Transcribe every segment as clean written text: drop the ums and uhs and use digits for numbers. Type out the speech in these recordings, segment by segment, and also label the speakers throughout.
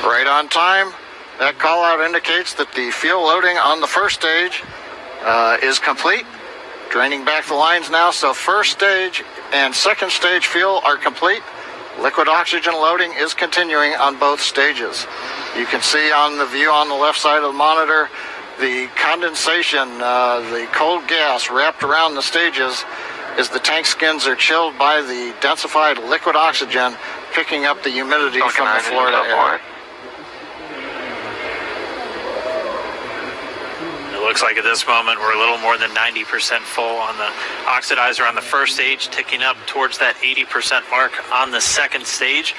Speaker 1: Right on time. That call out indicates that the fuel loading on the first stage is complete. Draining back the lines now, so first stage and second stage fuel are complete. Liquid oxygen loading is continuing on both stages. You can see on the view on the left side of the monitor the condensation, the cold gas wrapped around the stages as the tank skins are chilled by the densified liquid oxygen, picking up the humidity from the Florida air.
Speaker 2: It looks like at this moment we're a little more than 90% full on the oxidizer on the first stage, ticking up towards that 80% mark on the second stage.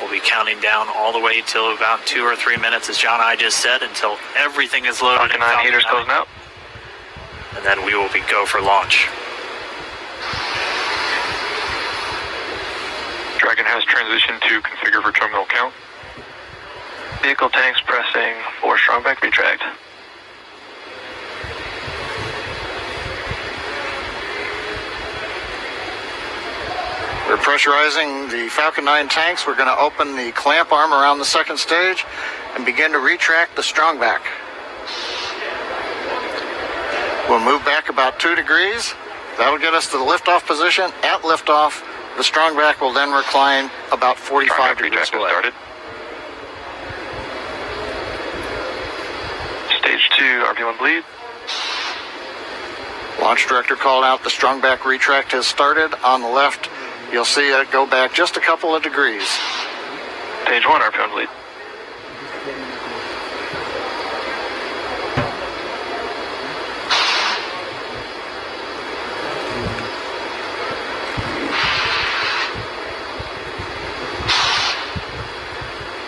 Speaker 2: We'll be counting down all the way till about 2 or 3 minutes, as John and I just said, until everything is loaded.
Speaker 3: Falcon 9 heaters closing out.
Speaker 2: And then we will be go for launch.
Speaker 3: Dragon has transitioned to configure for terminal count. Vehicle tanks pressing for strong back retract.
Speaker 1: We're pressurizing the Falcon 9 tanks. We're going to open the clamp arm around the second stage and begin to retract the strong back. We'll move back about 2 degrees. That'll get us to the liftoff position. At liftoff, the strong back will then recline about 45 degrees away.
Speaker 3: Started. Stage 2, RP1 bleed.
Speaker 1: Launch director called out the strong back retract has started. On the left, you'll see it go back just a couple of degrees.
Speaker 3: Stage 1, RP1 bleed.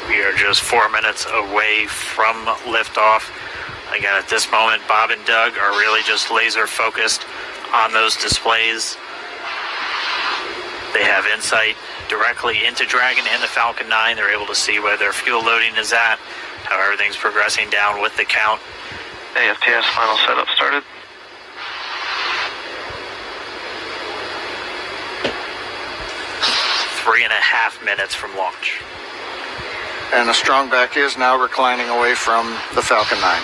Speaker 2: We are just 4 minutes away from liftoff. Again, at this moment, Bob and Doug are really just laser focused on those displays. They have insight directly into Dragon and the Falcon 9. They're able to see where their fuel loading is at, how everything's progressing down with the count.
Speaker 3: AFTS final setup started.
Speaker 2: Three and a half minutes from launch.
Speaker 1: And the strong back is now reclining away from the Falcon 9.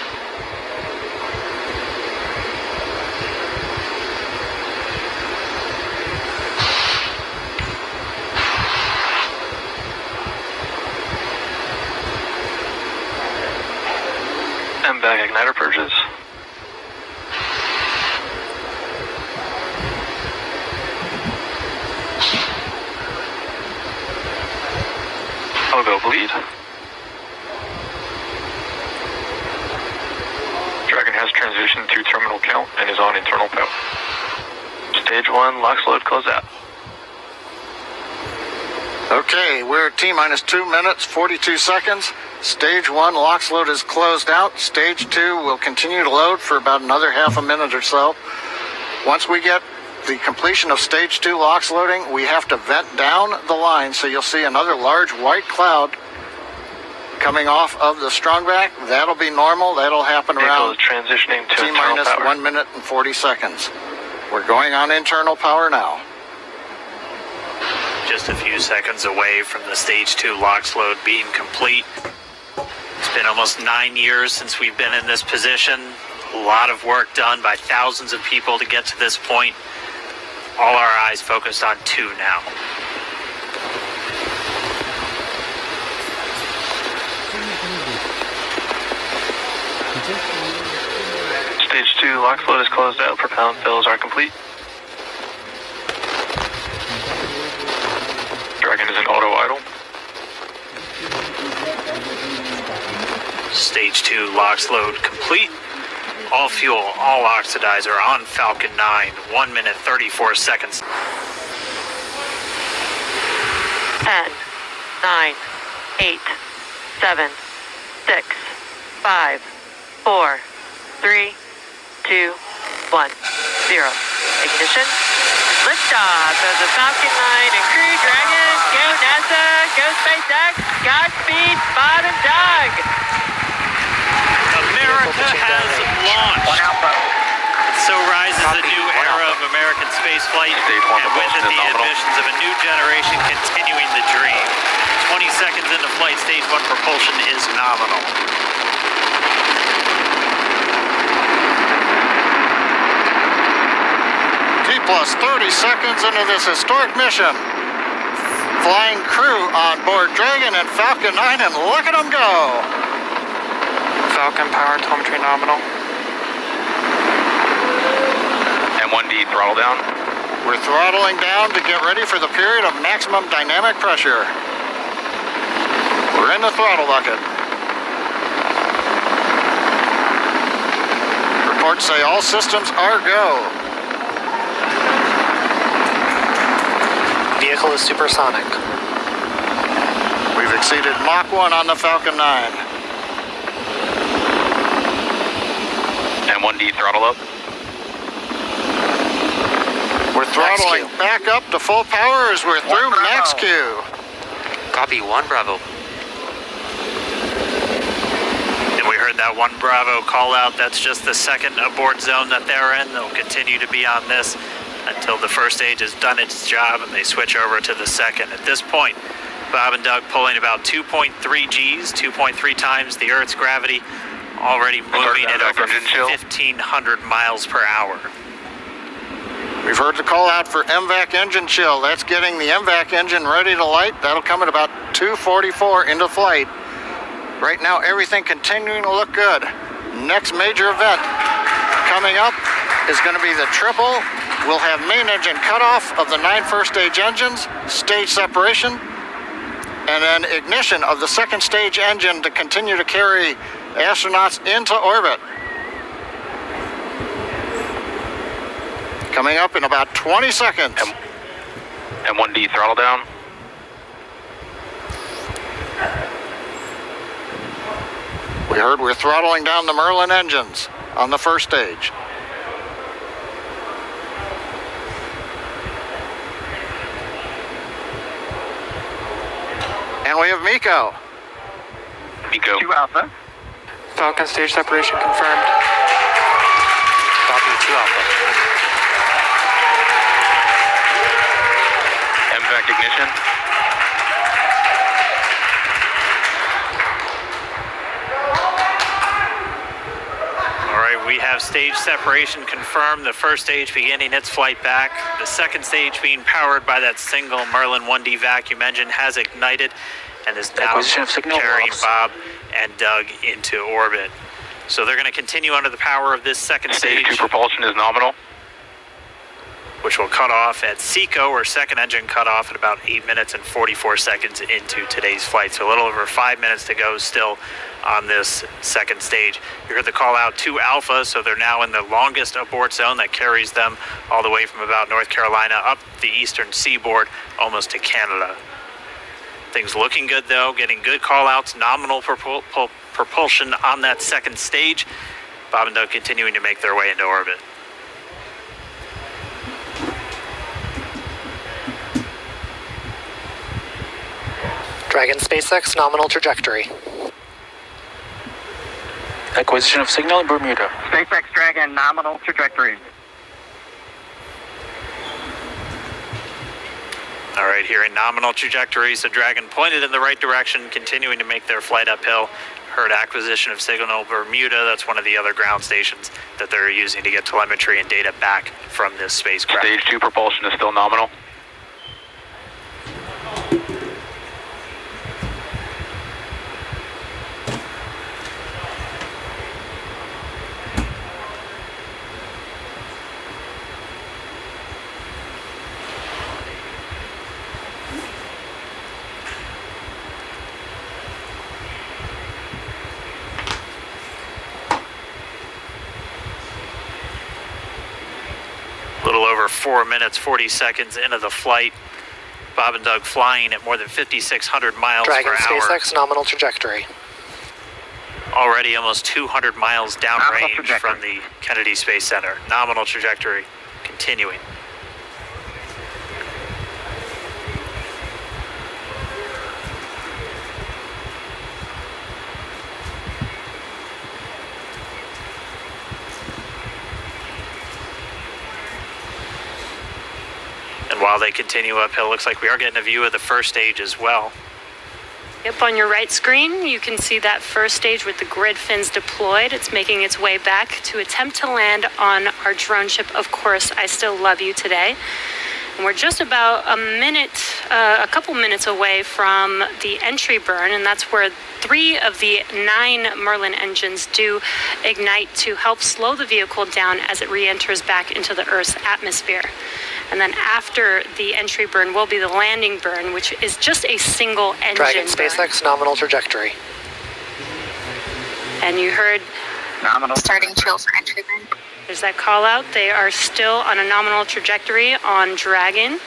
Speaker 3: And back igniter purges. I'll go bleed. Dragon has transitioned to terminal count and is on internal power. Stage 1, LOX load close out.
Speaker 1: Okay, we're at T-minus 2 minutes, 42 seconds. Stage 1 LOX load is closed out. Stage 2 will continue to load for about another half a minute or so. Once we get the completion of Stage 2 LOX loading, we have to vent down the line, so you'll see another large white cloud coming off of the strongback. That'll be normal. That'll happen around
Speaker 3: transitioning to
Speaker 1: T-minus 1 minute and 40 seconds. We're going on internal power now.
Speaker 2: Just a few seconds away from the Stage 2 LOX load being complete. It's been almost 9 years since we've been in this position. A lot of work done by thousands of people to get to this point. All our eyes focused on 2 now.
Speaker 3: Stage 2 LOX load is closed out. Propellant fills are complete. Dragon is in auto idle.
Speaker 2: Stage 2 LOX load complete. All fuel, all oxidizer on Falcon 9. 1 minute, 34 seconds.
Speaker 4: 10, 9, 8, 7, 6, 5, 4, 3, 2, 1, 0. Ignition. Liftoff of the Falcon 9 and Crew Dragon. Go NASA, go SpaceX, Godspeed, Bob and Doug.
Speaker 2: America has launched. So rises a new era of American spaceflight, and with it the ambitions of a new generation continuing the dream. 20 seconds into flight, stage 1 propulsion is nominal.
Speaker 1: T plus 30 seconds into this historic mission. Flying crew on board Dragon and Falcon 9, and look at them go.
Speaker 5: Falcon power telemetry nominal.
Speaker 3: M1D throttle down.
Speaker 1: We're throttling down to get ready for the period of maximum dynamic pressure. We're in the throttle bucket. Reports say all systems are go.
Speaker 5: Vehicle is supersonic.
Speaker 1: We've exceeded Mach 1 on the Falcon 9.
Speaker 3: M1D throttle up.
Speaker 1: We're throttling
Speaker 5: Max Q.
Speaker 1: back up to full power as we're through max Q.
Speaker 5: Copy 1 Bravo.
Speaker 2: And we heard that 1 Bravo call out. That's just the second abort zone that they're in. They'll continue to be on this until the first stage has done its job and they switch over to the second. At this point, Bob and Doug pulling about 2.3 Gs, 2.3 times the Earth's gravity, already moving at over 1,500 miles per hour.
Speaker 1: We've heard the call out for MVAC engine chill. That's getting the MVAC engine ready to light. That'll come at about 2:44 into flight. Right now, everything continuing to look good. Next major event coming up is going to be the triple. We'll have main engine cutoff of the 9 first stage engines, stage separation, and then ignition of the second stage engine to continue to carry astronauts into orbit. Coming up in about 20 seconds.
Speaker 3: M1D throttle down.
Speaker 1: We heard we're throttling down the Merlin engines on the first stage. And we have Miko.
Speaker 3: Miko.
Speaker 6: 2 Alpha.
Speaker 5: Falcon stage separation confirmed. Copy 2 Alpha.
Speaker 3: MVAC ignition.
Speaker 2: All right, we have stage separation confirmed. The first stage beginning its flight back. The second stage being powered by that single Merlin 1D vacuum engine has ignited and is now
Speaker 5: Acquisition of signal
Speaker 2: carrying
Speaker 5: loss.
Speaker 2: Bob and Doug into orbit. So they're going to continue under the power of this second
Speaker 3: Stage
Speaker 2: stage,
Speaker 3: 2 propulsion is nominal.
Speaker 2: which will cut off at SECO, or second engine cut off at about 8 minutes and 44 seconds into today's flight. So a little over 5 minutes to go still on this second stage. You heard the call out to Alpha, so they're now in the longest abort zone that carries them all the way from about North Carolina up the eastern seaboard, almost to Canada. Things looking good though, getting good call outs, nominal propulsion on that second stage. Bob and Doug continuing to make their way into orbit.
Speaker 5: Dragon SpaceX nominal trajectory. Acquisition of signal in Bermuda.
Speaker 6: SpaceX Dragon nominal trajectory.
Speaker 2: All right, here in nominal trajectory, so Dragon pointed in the right direction, continuing to make their flight uphill. Heard acquisition of signal Bermuda. That's one of the other ground stations that they're using to get telemetry and data back from this spacecraft.
Speaker 3: Stage 2 propulsion is still nominal.
Speaker 2: A little over 4 minutes, 40 seconds into the flight. Bob and Doug flying at more than 5,600 miles
Speaker 5: Dragon
Speaker 2: per hour.
Speaker 5: SpaceX nominal trajectory.
Speaker 2: Already almost 200 miles
Speaker 6: Nominal
Speaker 2: downrange
Speaker 6: trajectory.
Speaker 2: from the Kennedy Space Center. Nominal trajectory continuing. And while they continue uphill, looks like we are getting a view of the first stage as well.
Speaker 7: Up on your right screen, you can see that first stage with the grid fins deployed. It's making its way back to attempt to land on our drone ship, Of Course I Still Love You today. And we're just about a couple minutes away from the entry burn, and that's where 3 of the 9 Merlin engines do ignite to help slow the vehicle down as it re-enters back into the Earth's atmosphere. And then after the entry burn will be the landing burn, which is just a single engine
Speaker 5: Dragon
Speaker 7: burn.
Speaker 5: SpaceX nominal trajectory.
Speaker 7: And you heard
Speaker 6: Nominal.
Speaker 8: Starting chill for entry burn.
Speaker 7: there's that call out. They are still on a nominal trajectory on Dragon.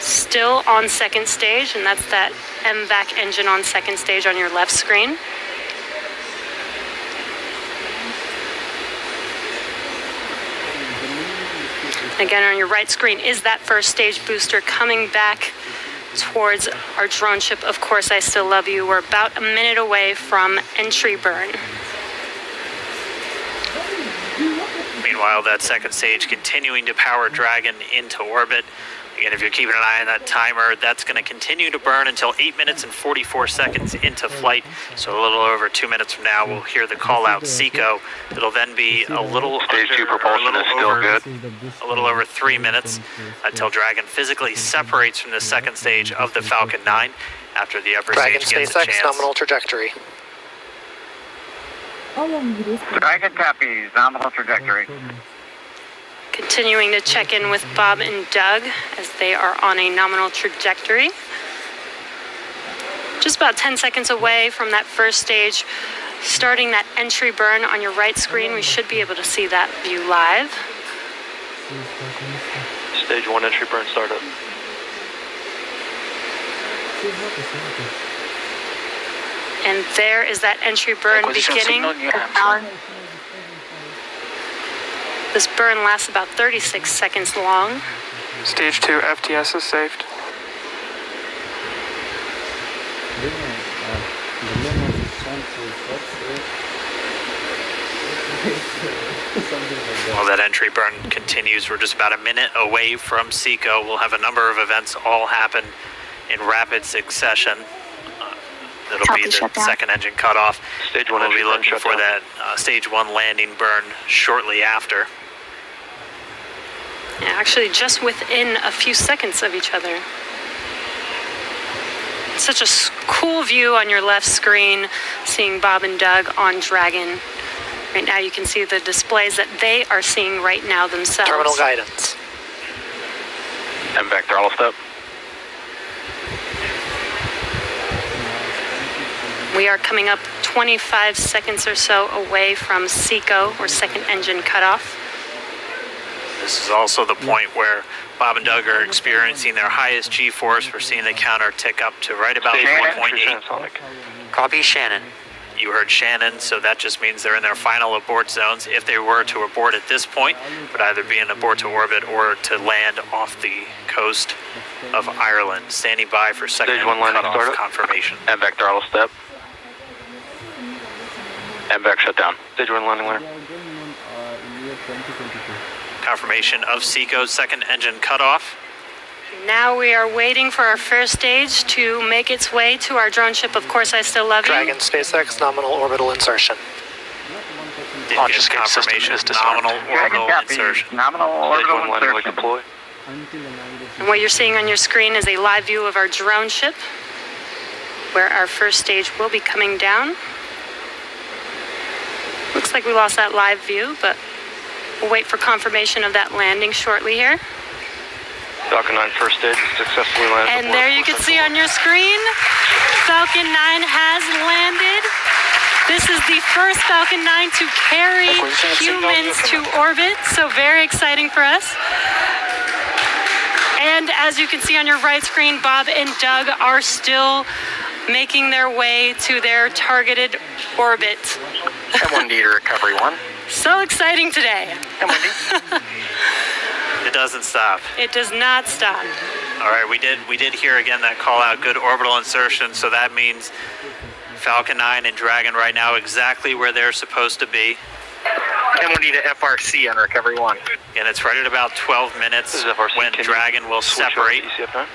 Speaker 7: Still on second stage, and that's that MVAC engine on second stage on your left screen. Again, on your right screen is that first stage booster coming back towards our drone ship, Of Course I Still Love You. We're about a minute away from entry burn.
Speaker 2: Meanwhile, that second stage continuing to power Dragon into orbit. Again, if you're keeping an eye on that timer, that's going to continue to burn until 8 minutes and 44 seconds into flight. So a little over 2 minutes from now, we'll hear the call out SECO. It'll then be a little
Speaker 3: Stage 2 propulsion is still good.
Speaker 2: A little over 3 minutes until Dragon physically separates from the second stage of the Falcon 9 after the upper
Speaker 5: Dragon
Speaker 2: stage gets a
Speaker 5: SpaceX
Speaker 2: chance.
Speaker 5: nominal trajectory.
Speaker 6: Dragon copies. Nominal trajectory.
Speaker 7: Continuing to check in with Bob and Doug as they are on a nominal trajectory. Just about 10 seconds away from that first stage, starting that entry burn on your right screen. We should be able to see that view live.
Speaker 3: Stage 1 entry burn startup.
Speaker 7: And there is that entry burn
Speaker 5: Acquisition
Speaker 7: beginning.
Speaker 5: signal New Hampshire.
Speaker 7: This burn lasts about 36 seconds long.
Speaker 5: Stage 2 FTS is saved.
Speaker 2: While that entry burn continues, we're just about a minute away from SECO. We'll have a number of events all happen in rapid succession. It'll
Speaker 8: Copy,
Speaker 2: be the
Speaker 8: shutdown.
Speaker 2: second engine cutoff.
Speaker 3: Stage 1
Speaker 2: We'll
Speaker 3: entry
Speaker 2: be
Speaker 3: burn
Speaker 2: looking for
Speaker 3: shutdown.
Speaker 2: that stage 1 landing burn shortly after.
Speaker 7: Yeah, actually, just within a few seconds of each other. Such a cool view on your left screen, seeing Bob and Doug on Dragon. Right now, you can see the displays that they are seeing right now themselves.
Speaker 5: Terminal guidance.
Speaker 3: MVAC throttle step.
Speaker 7: We are coming up 25 seconds or so away from SECO, or second engine cutoff.
Speaker 2: This is also the point where Bob and Doug are experiencing their highest G-force. We're seeing the counter tick up to right about
Speaker 3: Stage 1 entry
Speaker 2: 1.8.
Speaker 3: transonic.
Speaker 5: Copy Shannon.
Speaker 2: You heard Shannon, so that just means they're in their final abort zones. If they were to abort at this point, it would either be an abort to orbit or to land off the coast of Ireland. Standing by for second
Speaker 3: Stage 1 landing
Speaker 2: cutoff
Speaker 3: startup.
Speaker 2: confirmation.
Speaker 3: MVAC throttle step. MVAC shutdown. Stage 1 landing layer.
Speaker 2: Confirmation of SECO's second engine cutoff.
Speaker 7: Now we are waiting for our first stage to make its way to our drone ship, Of Course I Still Love You.
Speaker 5: Dragon SpaceX nominal orbital insertion.
Speaker 2: Did
Speaker 5: Launch
Speaker 2: get
Speaker 5: escape system
Speaker 2: confirmation
Speaker 5: is disarmed.
Speaker 2: nominal
Speaker 6: Dragon
Speaker 2: orbital
Speaker 6: copies.
Speaker 2: insertion.
Speaker 6: Nominal
Speaker 3: Stage 1
Speaker 6: orbital
Speaker 3: landing layer
Speaker 6: insertion.
Speaker 3: deploy.
Speaker 7: And what you're seeing on your screen is a live view of our drone ship, where our first stage will be coming down. Looks like we lost that live view, but we'll wait for confirmation of that landing shortly here.
Speaker 3: Falcon 9 first stage successfully landed.
Speaker 7: And there you can see on your screen, Falcon 9 has landed. This is the first Falcon 9 to carry
Speaker 5: Acquisition of signal
Speaker 7: humans to
Speaker 5: Newfoundland.
Speaker 7: orbit, so very exciting for us. And as you can see on your right screen, Bob and Doug are still making their way to their targeted orbit.
Speaker 5: M1D to recovery 1.
Speaker 7: So exciting today.
Speaker 5: M1D.
Speaker 2: It doesn't stop.
Speaker 7: It does not stop.
Speaker 2: All right, we did hear again that call out, good orbital insertion, so that means Falcon 9 and Dragon right now exactly where they're supposed to be.
Speaker 5: M1D to FRC on recovery 1.
Speaker 2: And it's right at about 12 minutes
Speaker 3: This is FRC.
Speaker 2: when
Speaker 3: Can you
Speaker 2: Dragon will
Speaker 3: switch over to
Speaker 2: separate.
Speaker 3: ECF 9?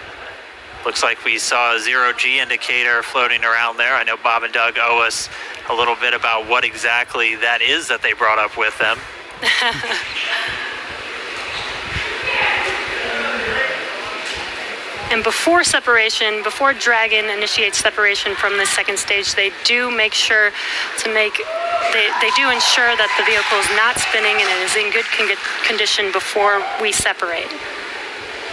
Speaker 2: Looks like we saw a zero-G indicator floating around there. I know Bob and Doug owe us a little bit about what exactly that is that they brought up with them.
Speaker 7: And before separation, before Dragon initiates separation from the second stage, they do make sure to they do ensure that the vehicle is not spinning and it is in good condition before we separate.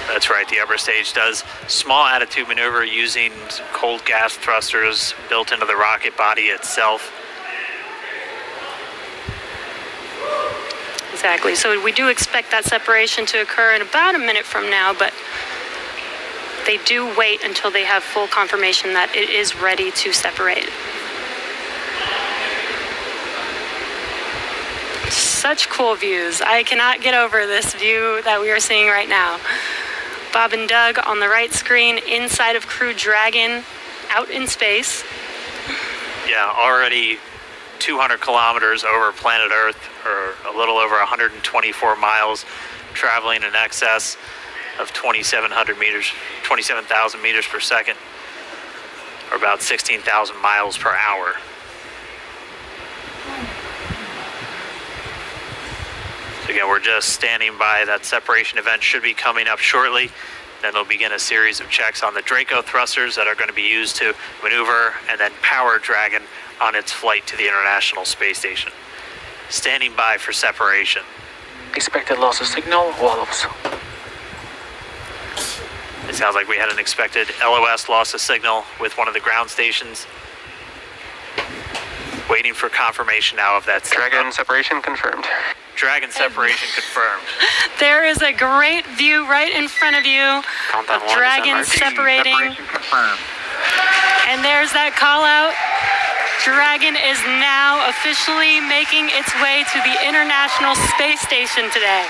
Speaker 2: That's right. The upper stage does small attitude maneuver using cold gas thrusters built into the rocket body itself.
Speaker 7: Exactly. So we do expect that separation to occur in about a minute from now, but they do wait until they have full confirmation that it is ready to separate. Such cool views. I cannot get over this view that we are seeing right now. Bob and Doug on the right screen, inside of Crew Dragon, out in space.
Speaker 2: Yeah, already 200 kilometers over planet Earth, or a little over 124 miles, traveling in excess of 2,700 meters, 27,000 meters per second, or about 16,000 miles per hour. So again, we're just standing by. That separation event should be coming up shortly. Then they'll begin a series of checks on the Draco thrusters that are going to be used to maneuver and then power Dragon on its flight to the International Space Station. Standing by for separation.
Speaker 5: Expected loss of signal, wallops.
Speaker 2: It sounds like we had an expected LOS loss of signal with one of the ground stations. Waiting for confirmation now of that.
Speaker 3: Dragon separation confirmed.
Speaker 2: Dragon separation confirmed.
Speaker 7: There is a great view right in front of you
Speaker 5: Countdown
Speaker 7: of
Speaker 5: 1 is
Speaker 7: Dragon
Speaker 5: MRT.
Speaker 7: separating.
Speaker 6: Separation confirmed.
Speaker 7: And there's that call out. Dragon is now officially making its way to the International Space Station today.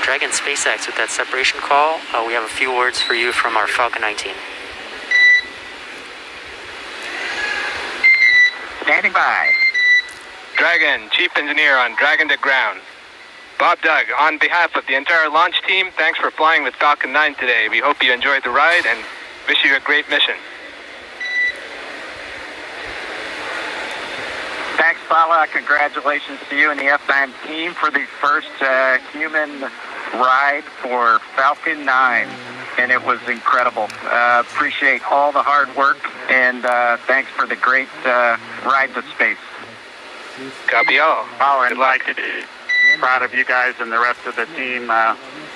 Speaker 5: Dragon SpaceX with that separation call. We have a few words for you from our Falcon 19.
Speaker 6: Standing by.
Speaker 3: Dragon, Chief Engineer on Dragon to ground. Bob Doug, on behalf of the entire launch team, thanks for flying with Falcon 9 today. We hope you enjoyed the ride and wish you a great mission.
Speaker 6: Thanks, Paula. Congratulations to you and the F9 team for the first human ride for Falcon 9. And it was incredible. Appreciate all the hard work, and thanks for the great ride to space.
Speaker 3: Copy all.
Speaker 8: Power
Speaker 3: Good
Speaker 8: and
Speaker 3: luck.
Speaker 8: Mike, proud of you guys and the rest of the team.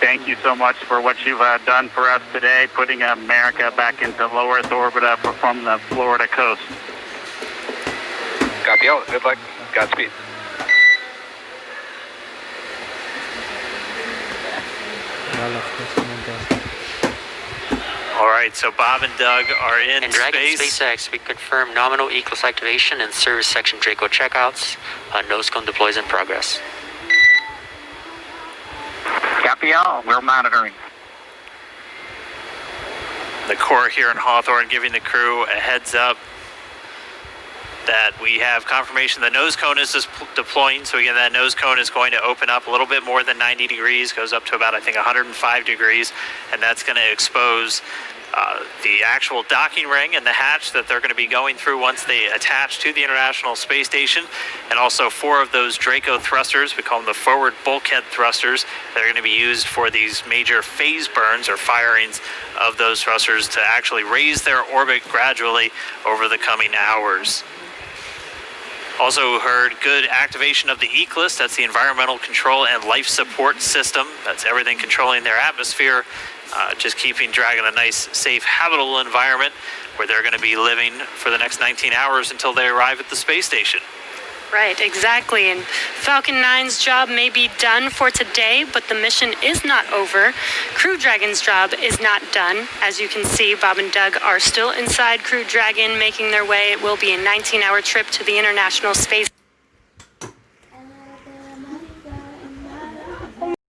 Speaker 8: Thank you so much for what you've done for us today, putting America back into low Earth orbit from the Florida coast.
Speaker 3: Copy all. Good luck. Godspeed.
Speaker 2: All right, so Bob and Doug are in
Speaker 5: And Dragon
Speaker 2: space.
Speaker 5: SpaceX, we confirm nominal ECLS activation and service section Draco checkouts. Nose cone deploys in progress.
Speaker 6: Copy all. We're monitoring.
Speaker 2: The Corps here in Hawthorne giving the crew a heads up that we have confirmation the nose cone is deploying. So again, that nose cone is going to open up a little bit more than 90 degrees, goes up to about, I think, 105 degrees, and that's going to expose the actual docking ring and the hatch that they're going to be going through once they attach to the International Space Station, and also 4 of those Draco thrusters, we call them the forward bulkhead thrusters, that are going to be used for these major phase burns or firings of those thrusters to actually raise their orbit gradually over the coming hours. Also heard good activation of the ECLS, that's the Environmental Control and Life Support System. That's everything controlling their atmosphere, just keeping Dragon a nice, safe, habitable environment where they're going to be living for the next 19 hours until they arrive at the space station.
Speaker 7: Right, exactly. And Falcon 9's job may be done for today, but the mission is not over. Crew Dragon's job is not done. As you can see, Bob and Doug are still inside Crew Dragon, making their way. It will be a 19-hour trip to the International Space